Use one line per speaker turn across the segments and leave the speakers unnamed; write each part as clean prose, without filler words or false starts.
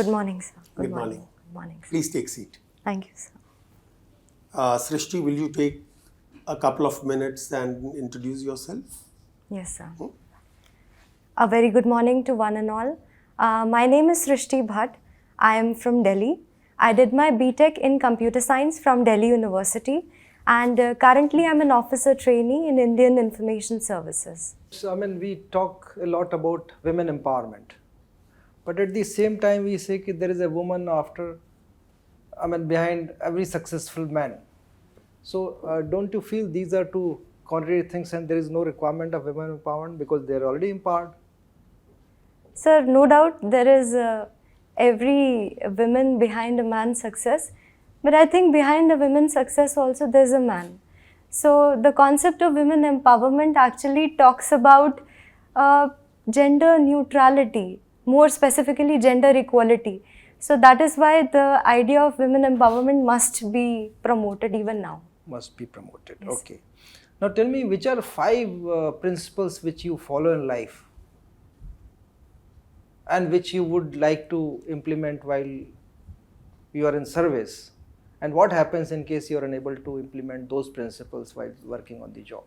Good morning, sir.
Good morning.
Good morning, sir.
Please take seat.
Thank you, sir.
Srishti, will you take a couple of minutes and introduce yourself?
Yes, sir. A very good morning to one and all. My name is SRISHTI BHATT. I am from Delhi. I did my BTech in Computer Science from Delhi University, and currently I'm an officer trainee in Indian Information Services.
So, we talk a lot about women empowerment, but at the same time we say that there is a woman behind every successful man. So don't you feel these are two contrary things and there is no requirement of women empowerment because they are already empowered?
Sir, no doubt there is every woman behind a man's success, but I think behind a woman's success also there's a man. So the concept of women empowerment actually talks about gender neutrality, more specifically gender equality. So that is why the idea of women empowerment must be promoted even now.
Must be promoted,
Yes.
Okay. Now tell me, which are 5 principles which you follow in life and which you would like to implement while you are in service, and what happens in case you are unable to implement those principles while working on the job?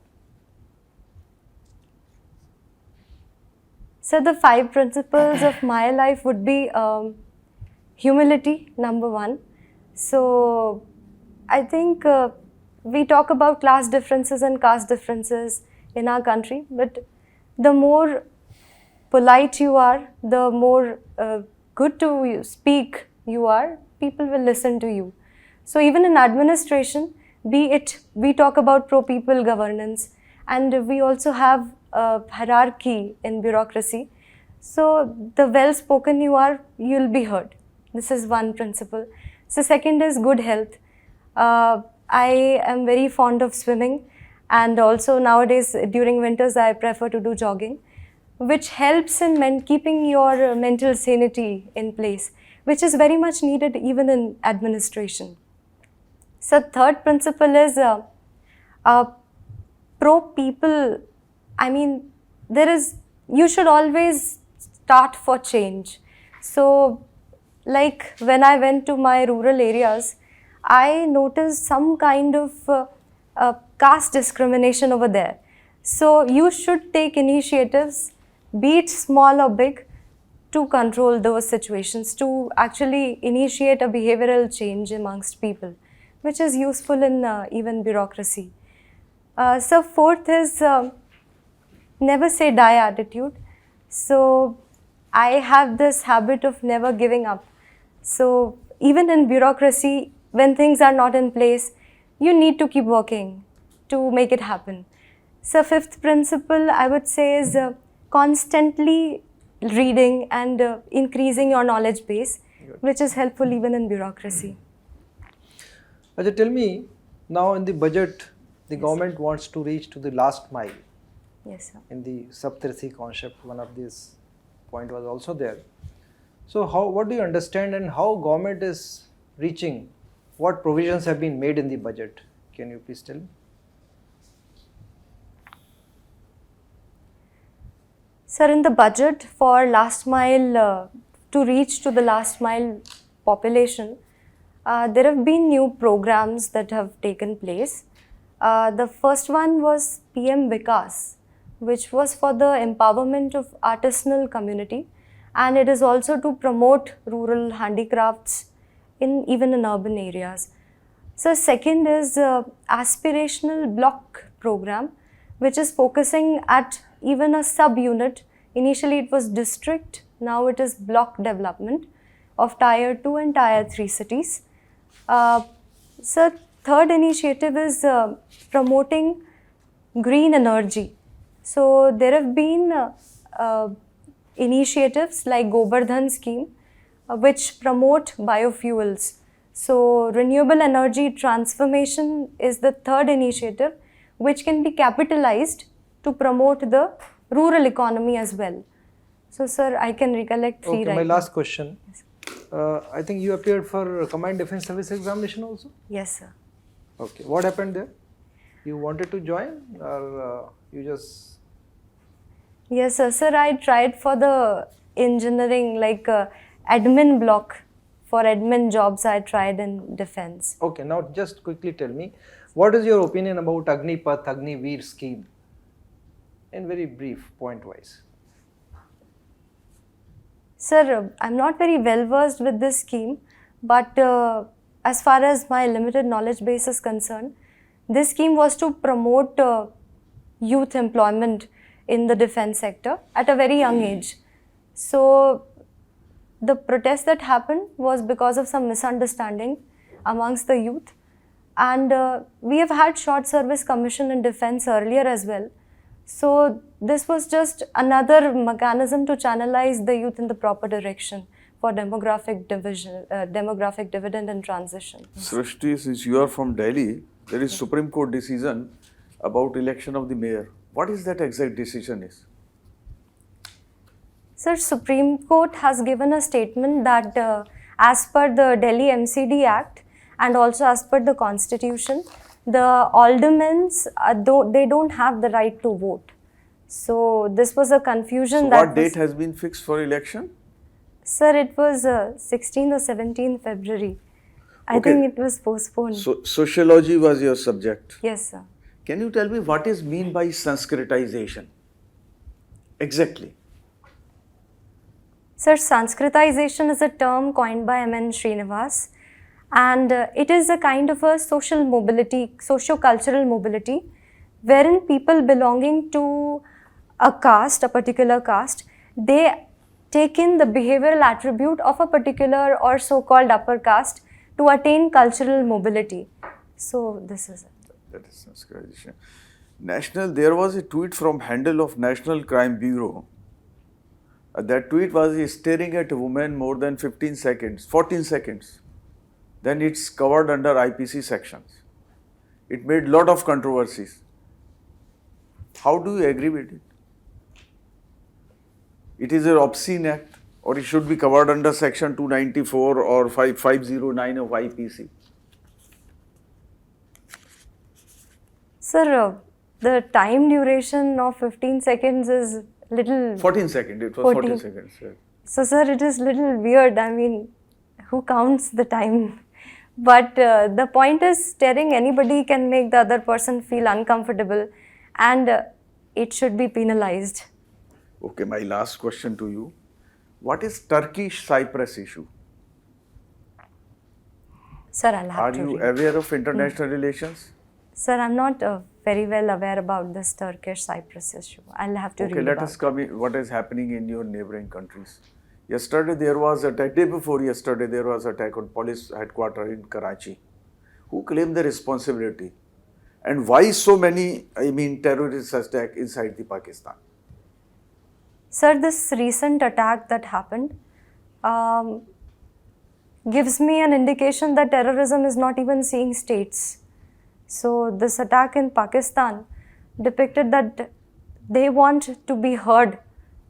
So the 5 principles of my life would be humility, number 1. So I think we talk about class differences and caste differences in our country, but the more polite you are, the more good to speak you are, people will listen to you. So even in administration, be it, we talk about pro-people governance, and we also have a hierarchy in bureaucracy. So the well-spoken you are, you'll be heard. This is one principle. So second is good health. I am very fond of swimming, and also nowadays during winters I prefer to do jogging, which helps in keeping your mental sanity in place, which is very much needed even in administration. So third principle is pro-people. You should always start for change. So like when I went to my rural areas, I noticed some kind of caste discrimination over there. So you should take initiatives, be it small or big, to control those situations, to actually initiate a behavioral change amongst people, which is useful in even bureaucracy. So fourth is never say die attitude. So I have this habit of never giving up. So even in bureaucracy, when things are not in place, you need to keep working to make it happen. So fifth principle I would say is constantly reading and increasing your knowledge base, which is helpful even in bureaucracy.
Ajay, tell me, now in the budget, the government wants to reach to the last mile.
Yes, sir.
In the Saptarshi concept, one of these point was also there. So what do you understand and how government is reaching? What provisions have been made in the budget? Can you please tell me?
Sir, in the budget for last mile, to reach to the last mile population, there have been new programs that have taken place. The first one was PM Vikas, which was for the empowerment of artisanal community, and it is also to promote rural handicrafts even in urban areas. So second is aspirational block program, which is focusing at even a sub-unit. Initially it was district, now it is block development of tier 2 and tier 3 cities. So third initiative is promoting green energy. So there have been initiatives like Govt scheme, which promote biofuels. So renewable energy transformation is the third initiative, which can be capitalized to promote the rural economy as well. So sir, I can recollect 3 right
my
now.
last question.
Yes.
I think you appeared for Combined Defence Service examination also?
Yes, sir.
Okay. What happened there? You wanted to join or you just...
Yes, sir. Sir, I tried for the engineering, like admin block for admin jobs I tried in defense.
Okay, now just quickly tell me, what is your opinion about Agnipath, Agniveer scheme? In very brief, point-wise.
Sir, I'm not very well versed with this scheme, but as far as my limited knowledge base is concerned, this scheme was to promote youth employment in the defense sector at a very young age. So the protest that happened was because of some misunderstanding amongst the youth, and we have had short service commission in defense earlier as well. So this was just another mechanism to channelize the youth in the proper direction for demographic dividend and transition.
Srishti, since you are from Delhi, there is Supreme Court decision about election of the mayor. What is that exact decision is?
Sir, Supreme Court has given a statement that as per the Delhi MCD Act and also as per the Constitution, the aldermen, they don't have the right to vote. So this was a confusion.
So what date has been fixed for election?
Sir, it was 16th or 17th February. I think it was postponed.
So sociology was your subject.
Yes, sir.
Can you tell me what is mean by Sanskritization? Exactly.
Sir, Sanskritization is a term coined by M.N. Srinivas, and it is a kind of a social mobility, socio-cultural mobility, wherein people belonging to a caste, a particular caste, they take in the behavioral attribute of a particular or so-called upper caste to attain cultural mobility. So this is it.
That is Sanskritization. There was a tweet from handle of National Crime Bureau. That tweet was staring at a woman more than 14 seconds. Then it's covered under IPC sections. It made lot of controversies. How do you agree with it? It is an obscene act, or it should be covered under section 294 or 509 of IPC.
Sir, the time duration of 15 seconds is little...
14 seconds, it was 14 seconds. Yeah.
So sir, it is little weird. I mean, who counts the time? But the point is, staring anybody can make the other person feel uncomfortable, and it should be penalized.
Okay, my last question to you. What is Turkish-Cyprus issue?
Sir, I'll have to
Are you
read.
aware of international relations?
Sir, I'm not very well aware about this Turkish-Cyprus issue. I'll have to read
Okay, let us come in what is happening in your neighboring countries. Yesterday there was attack, day before yesterday there was attack on police headquarters in Karachi. Who claimed the responsibility? And why so many, terrorist attacks inside the Pakistan?
Sir, this recent attack that happened gives me an indication that terrorism is not even seeing states. So this attack in Pakistan depicted that they want to be heard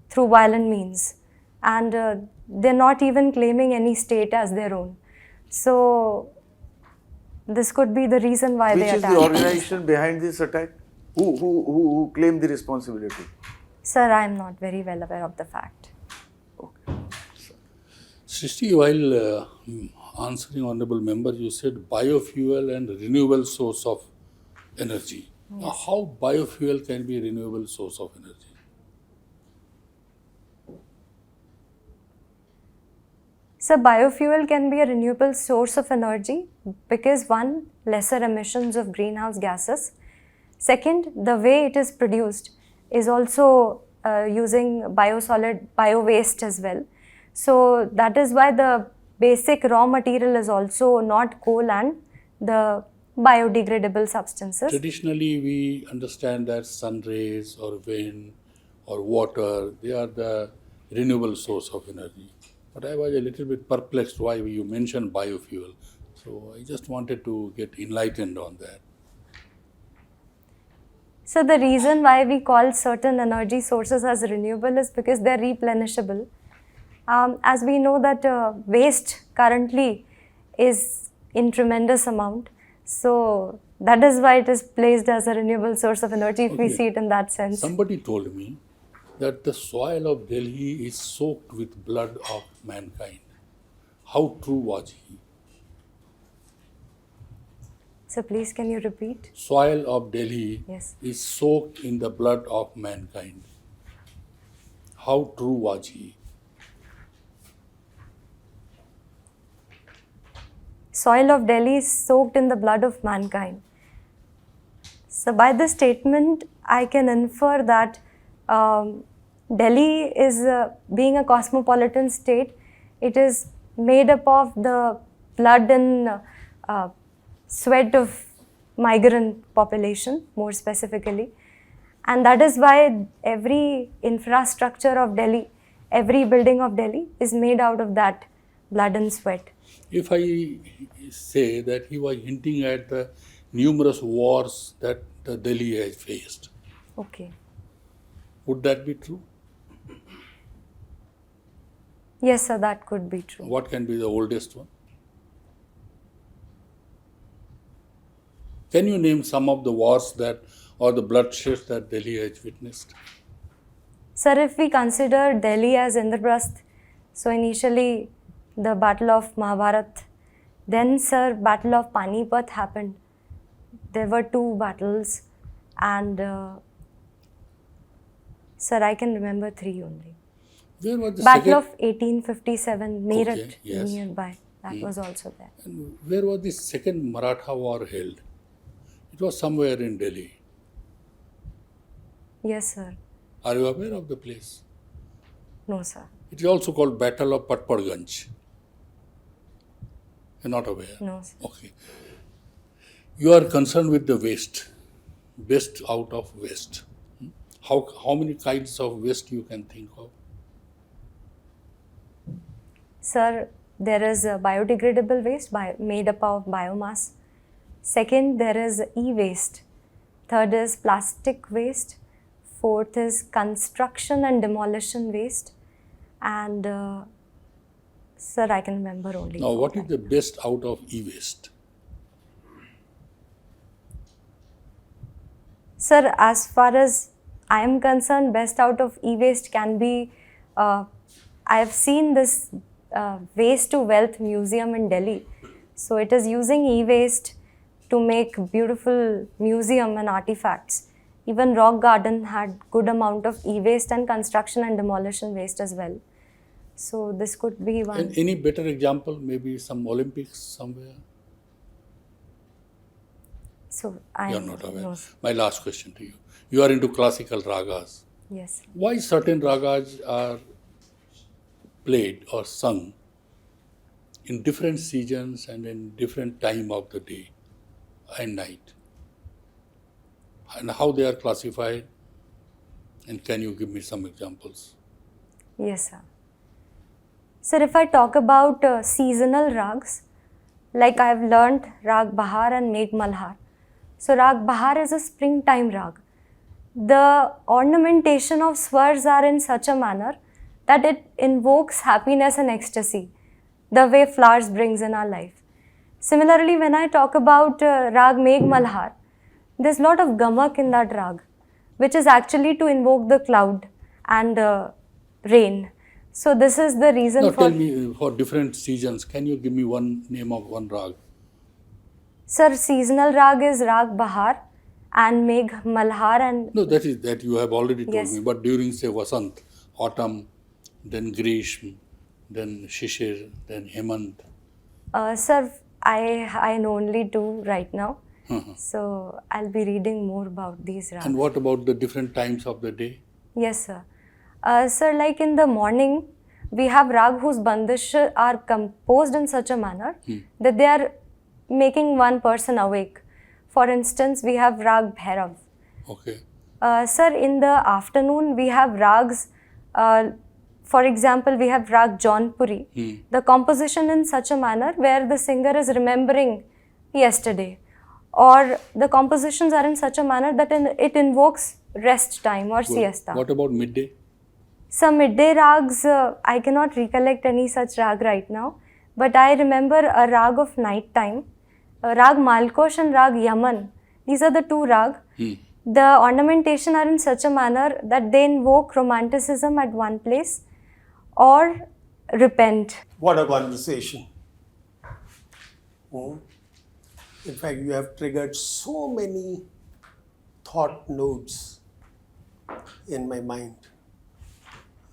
through violent means, and they're not even claiming any state as their own. So this could be the reason why they attacked.
Which is the organization behind this attack? Who claimed the responsibility?
Sir, I am not very well aware of the fact.
Okay.
Srishti, while answering Honourable Member, you said biofuel and renewable source of energy.
Yes.
How biofuel can be a renewable source of energy?
So biofuel can be a renewable source of energy because one, lesser emissions of greenhouse gases. Second, the way it is produced is also using bio-waste as well. So that is why the basic raw material is also not coal and the biodegradable substances.
Traditionally, we understand that sun rays or wind or water, they are the renewable source of energy. But I was a little bit perplexed why you mentioned biofuel. So I just wanted to get enlightened on that.
So the reason why we call certain energy sources as renewable is because they are replenishable. As we know that waste currently is in tremendous amount. So that is why it is placed as a renewable source of energy if we see it in that sense.
Somebody told me that the soil of Delhi is soaked with blood of mankind. how true was he?
So please can you repeat?
Soil of Delhi
Yes.
is soaked in the blood of mankind. How true was he?
Soil of Delhi is soaked in the blood of mankind. So by this statement, I can infer that Delhi is being a cosmopolitan state. It is made up of the blood and sweat of migrant population, more specifically. And that is why every infrastructure of Delhi, every building of Delhi is made out of that blood and sweat.
If I say that he was hinting at the numerous wars that the Delhi has faced,
Okay.
would that be true?
Yes, sir, that could be true.
What can be the oldest one? Can you name some of the wars that or the bloodshed that Delhi has witnessed?
Sir, if we consider Delhi as Indraprasth, so initially the Battle of Mahabharat, then sir, Battle of Panipat happened. There were 2 battles and sir, I can remember 3 only.
Where was the
Battle
second?
of 1857, Meerut
Okay, yes.
nearby, that was also there.
And where was the second Maratha war held? It was somewhere in Delhi.
Yes, sir.
Are you aware of the place?
No, sir.
It is also called Battle of Patparganj. You're not aware?
No, sir.
Okay. You are concerned with the waste. Waste out of waste. How many kinds of waste you can think of?
Sir, there is a biodegradable waste made up of biomass. Second, there is e-waste. Third is plastic waste. Fourth is construction and demolition waste. And sir, I can remember only.
Now, what is
that.
the best out of e-waste?
Sir, as far as I am concerned, best out of e-waste can be, I have seen this Waste to Wealth Museum in Delhi. So it is using e-waste to make beautiful museum and artifacts. Even Rock Garden had good amount of e-waste and construction and demolition waste as well. So this could be one.
And any better example? Maybe some Olympics somewhere?
So I
You are not aware.
no,
My last question to you. You are into classical ragas.
yes.
Why certain ragas are played or sung in different seasons and in different time of the day and night? And how they are classified? And can you give me some examples?
Yes, sir. Sir, if I talk about seasonal rags, like I have learnt Rag Bahar and Megh Malhar. So Rag Bahar is a springtime rag. The ornamentation of swars are in such a manner that it invokes happiness and ecstasy, the way flowers brings in our life. Similarly, when I talk about Rag Megh Malhar, there's a lot of gamak in that rag, which is actually to invoke the cloud and rain. So this is the reason
Now
for...
tell me, for different seasons, can you give me one name of one rag?
Sir, seasonal rag is Rag Bahar and Megh Malhar and...
No, that you have already told
Yes.
me. But during, say, Vasant, autumn, then Grishma, then Shishir, then Hemant.
Sir, I know only 2 right now. So I'll be reading more about these rags.
And what about the different times of the day?
Yes, sir. Sir, like in the morning, we have rag whose bandish are composed in such a manner that they are making one person awake. For instance, we have Rag Bhairav.
Okay.
Sir, in the afternoon, we have rags. For example, we have Rag Jaunpuri. The composition in such a manner where the singer is remembering yesterday. Or the compositions are in such a manner that it invokes rest time or siesta.
What about midday?
Some midday rags, I cannot recollect any such rag right now. But I remember a rag of night time. Rag Malkosh and Rag Yaman. These are the 2 rag. The ornamentation are in such a manner that they invoke romanticism at one place, or repent.
What a conversation. Hmm. In fact, you have triggered so many thought nodes in my mind.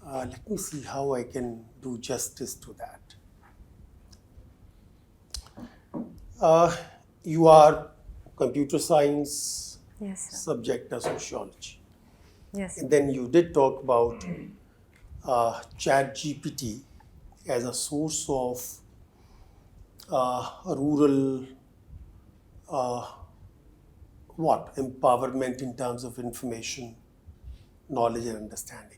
Let me see how I can do justice to that. You are computer science,
Yes, sir.
subject are sociology.
Yes.
And then you did talk about Chat GPT as a source of rural empowerment in terms of information, knowledge and understanding.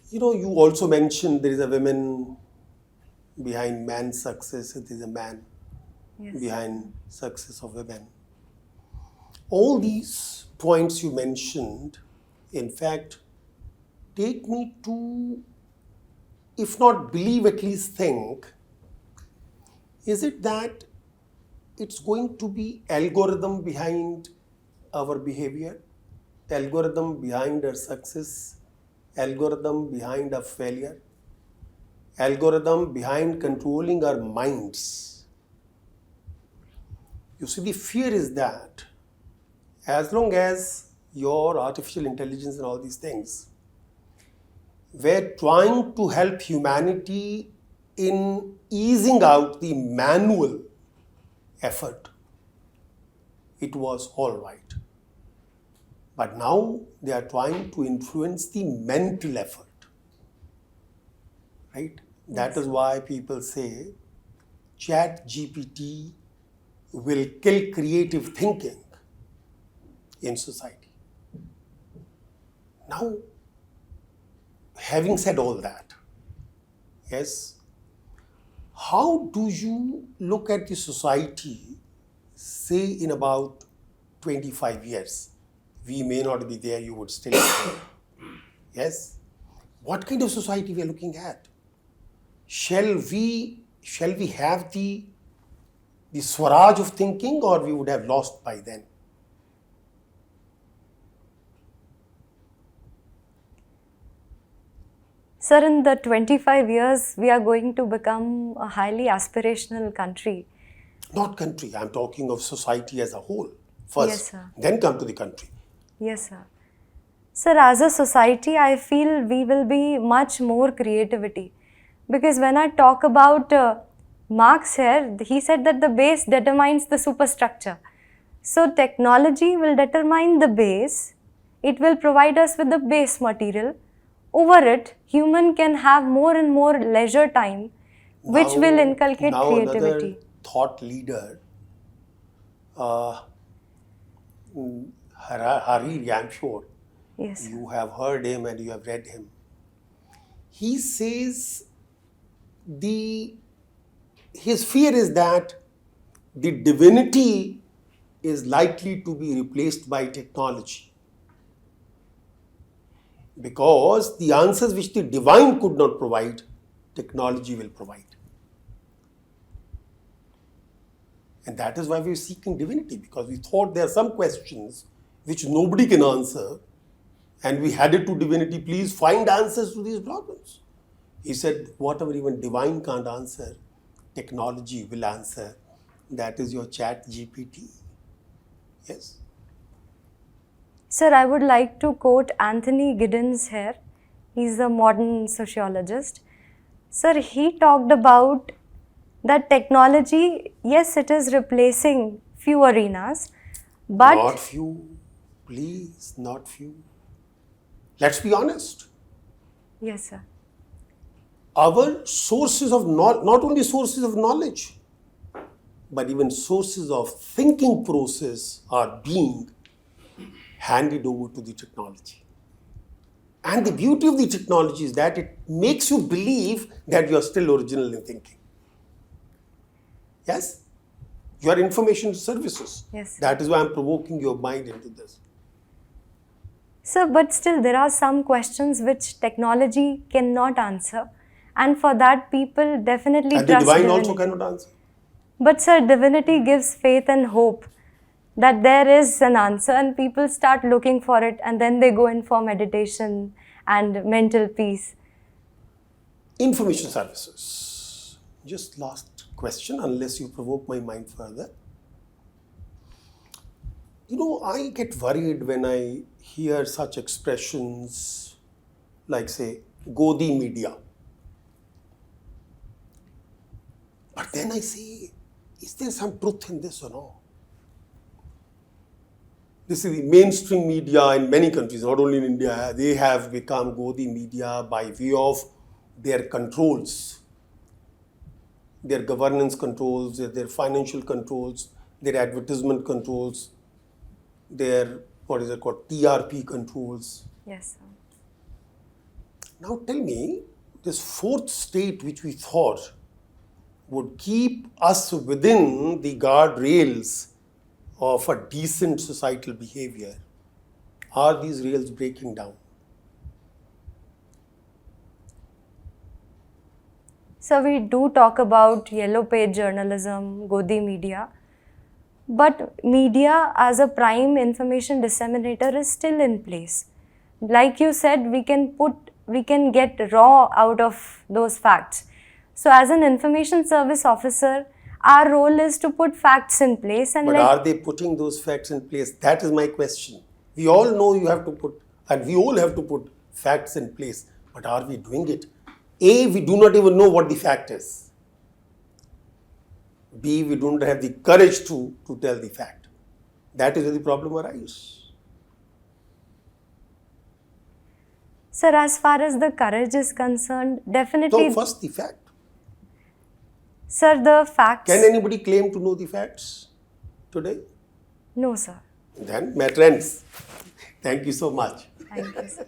You know, you also mentioned there is a woman behind man's success, there is a man
Yes.
behind success of women. All these points you mentioned, in fact, take me to, if not believe, at least think, is it that it's going to be algorithm behind our behavior, algorithm behind our success, algorithm behind our failure, algorithm behind controlling our minds? You see, the fear is that as long as your artificial intelligence and all these things were trying to help humanity in easing out the manual effort, it was all right. But now they are trying to influence the mental effort, right? That is why people say Chat GPT will kill creative thinking in society. Now, having said all that, yes, how do you look at the society, say in about 25 years? We may not be there, you would still be there. Yes? What kind of society we are looking at? Shall we have the Swaraj of thinking, or we would have lost by then?
Sir, in the 25 years, we are going to become a highly aspirational country.
Not country, I'm talking of society as a whole first,
Yes, sir.
then come to the country.
Yes, sir. Sir, as a society, I feel we will be much more creativity. Because when I talk about Marx here, he said that the base determines the superstructure. So technology will determine the base. It will provide us with the base material. Over it, human can have more and more leisure time, which will inculcate
now
creativity.
Another thought leader, Hariri, I'm sure
Yes.
you have heard him and you have read him. He says his fear is that the divinity is likely to be replaced by technology, because the answers which the divine could not provide, technology will provide. And that is why we are seeking divinity, because we thought there are some questions which nobody can answer, and we had it to divinity, please find answers to these problems. He said, whatever even divine can't answer, technology will answer. That is your Chat GPT. Yes.
Sir, I would like to quote Anthony Giddens here. He's a modern sociologist. Sir, he talked about that technology, yes, it is replacing few arenas, but...
Not few, please, not few. Let's be honest.
Yes, sir.
Our sources of not only sources of knowledge, but even sources of thinking process are being handed over to the technology. And the beauty of the technology is that it makes you believe that you are still original in thinking. Yes? You are information services.
Yes.
That is why I'm provoking your mind into this.
Sir, but still there are some questions which technology cannot answer. And for that, people definitely
And the
trust
divine
divinity.
also cannot answer.
But sir, divinity gives faith and hope that there is an answer, and people start looking for it, and then they go in for meditation and mental peace.
Information services. Just last question, unless you provoke my mind further. You know, I get worried when I hear such expressions like, say, Godi media. But then I say, is there some truth in this or no? This is the mainstream media in many countries, not only in India. They have become Godi media by way of their controls, their governance controls, their financial controls, their advertisement controls, their, what is it called, TRP controls.
Yes, sir.
Now tell me, this fourth state which we thought would keep us within the guardrails of a decent societal behavior, are these rails breaking down?
So we do talk about yellow page journalism, Godi media, but media as a prime information disseminator is still in place. Like you said, we can get raw out of those facts. So as an information service officer, our role is to put facts in place and
But are they putting those facts in place? That is my question. We all know you have to put, and we all have to put facts in place, but are we doing it? A, we do not even know what the fact is. B, we don't have the courage to tell the fact. That is where the problem arises.
Sir, as far as the courage is concerned, definitely.
So first the fact.
Sir, the facts.
Can anybody claim to know the facts today?
No, sir.
Then matter ends. Thank you so much.
Thank you, sir.